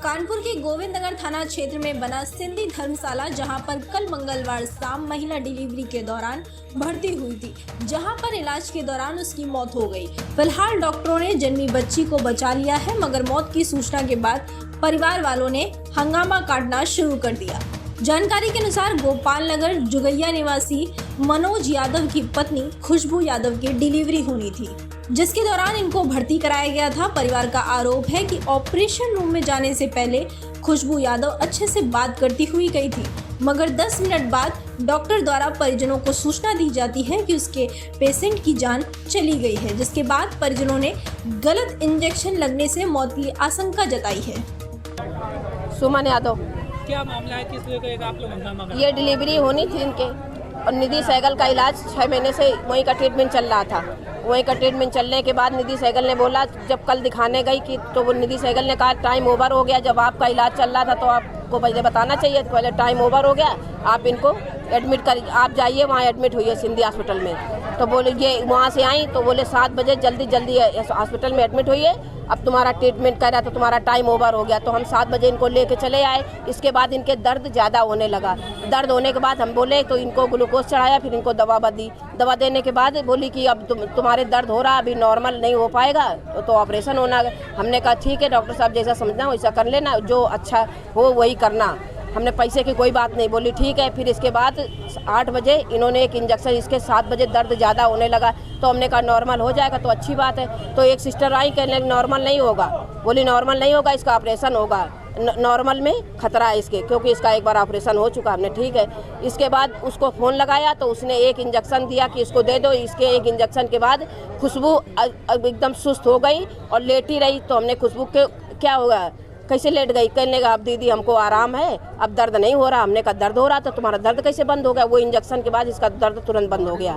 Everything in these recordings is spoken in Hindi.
कानपुर के गोविंद नगर थाना क्षेत्र में बना सिंधी धर्मशाला, जहां पर कल मंगलवार शाम महिला डिलीवरी के दौरान भर्ती हुई थी, जहां पर इलाज के दौरान उसकी मौत हो गई। फिलहाल डॉक्टरों ने जन्मी बच्ची को बचा लिया है, मगर मौत की सूचना के बाद परिवार वालों ने हंगामा काटना शुरू कर दिया। जानकारी के अनुसार गोपाल नगर जुगैया निवासी मनोज यादव की पत्नी खुशबू यादव की डिलीवरी होनी थी, जिसके दौरान इनको भर्ती कराया गया था। परिवार का आरोप है कि ऑपरेशन रूम में जाने से पहले खुशबू यादव अच्छे से बात करती हुई गई थी, मगर 10 मिनट बाद डॉक्टर द्वारा परिजनों को सूचना दी जाती है कि उसके पेशेंट की जान चली गई है, जिसके बाद परिजनों ने गलत इंजेक्शन लगने से मौत की आशंका जताई है। सुमन यादव, क्या मामला है, किस लेकर आप लोग हंगामा कर? ये डिलीवरी होनी थी इनके और निधि सहगल का इलाज 6 महीने से वहीं का ट्रीटमेंट चल रहा था। वहीं का ट्रीटमेंट चलने के बाद निधि सहगल ने बोला, जब कल दिखाने गई कि तो वो निधि सहगल ने कहा टाइम ओवर हो गया, जब आपका इलाज चल रहा था तो आपको पहले बताना चाहिए, पहले टाइम ओवर हो गया, आप इनको एडमिट कर, आप जाइए वहाँ एडमिट हुई है सिंधी हॉस्पिटल में। तो बोले ये वहाँ से आई तो बोले 7 बजे जल्दी हॉस्पिटल में एडमिट हुई है, अब तुम्हारा ट्रीटमेंट कर रहा तो तुम्हारा टाइम ओवर हो गया। तो हम 7 बजे इनको लेके चले आए। इसके बाद इनके दर्द ज़्यादा होने लगा। दर्द होने के बाद हम बोले तो इनको ग्लूकोज चढ़ाया, फिर इनको दवा दी। दवा देने के बाद बोली कि अब तुम्हारे दर्द हो रहा, अभी नॉर्मल नहीं हो पाएगा तो ऑपरेशन होना। हमने कहा ठीक है डॉक्टर साहब, जैसा समझना वैसा कर लेना, जो अच्छा हो वही करना। हमने पैसे की कोई बात नहीं बोली, ठीक है। फिर इसके बाद 8 बजे इन्होंने एक इंजेक्शन, इसके 7 बजे दर्द ज़्यादा होने लगा तो हमने कहा नॉर्मल हो जाएगा तो अच्छी बात है। तो एक सिस्टर आई, कहने नॉर्मल नहीं होगा, बोली नॉर्मल नहीं होगा, इसका ऑपरेशन होगा, नॉर्मल में खतरा है इसके, क्योंकि इसका एक बार ऑपरेशन हो चुका। हमने ठीक है। इसके बाद उसको फ़ोन लगाया तो उसने एक इंजेक्शन दिया कि इसको दे दो। इसके एक इंजेक्शन के बाद खुशबू एकदम सुस्त हो गई और लेटी रही। तो हमने खुशबू के क्या होगा, कैसे लेट गई, कहने लगा अब दीदी हमको आराम है, अब दर्द नहीं हो रहा। हमने कहा दर्द हो रहा तो तुम्हारा दर्द कैसे बंद हो गया? वो इंजेक्शन के बाद इसका दर्द तुरंत बंद हो गया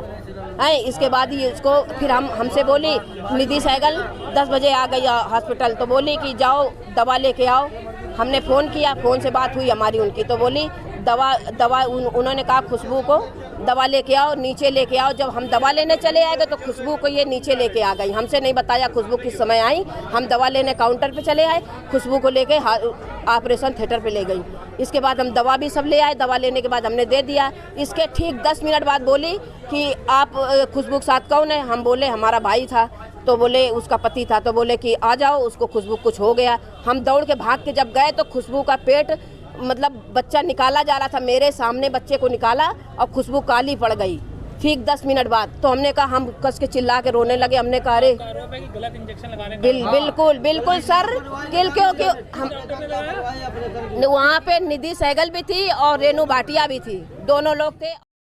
है। इसके बाद ये इसको फिर हमसे बोली निधि सहगल 10 बजे आ गई हॉस्पिटल, तो बोली कि जाओ दवा लेके आओ। हमने फ़ोन किया, फ़ोन से बात हुई हमारी उनकी, तो बोली दवा उन्होंने कहा खुशबू को दवा लेके आओ, नीचे लेके आओ। जब हम दवा लेने चले आए तो खुशबू को ये नीचे लेके आ गई। हमसे नहीं बताया खुशबू किस समय आई। हम दवा लेने काउंटर पे चले आए, खुशबू को लेके ऑपरेशन थिएटर पे ले गई। इसके बाद हम दवा भी सब ले आए। दवा लेने के बाद हमने दे दिया। इसके ठीक 10 मिनट बाद बोली कि आप खुशबू के साथ कौन है? हम बोले हमारा भाई था। तो बोले उसका पति था। तो बोले कि आ जाओ, उसको खुशबू कुछ हो गया। हम दौड़ के भाग के जब गए तो खुशबू का पेट, मतलब बच्चा निकाला जा रहा था, मेरे सामने बच्चे को निकाला और खुशबू काली पड़ गई ठीक 10 मिनट बाद। तो हमने कहा, हम कस के चिल्ला के रोने लगे। हमने कहा अरे गलत इंजेक्शन लगाने बिल्कुल सर, क्योंकि हम वहाँ पे निधि सहगल भी थी और रेनू भाटिया भी थी, दोनों लोग थे।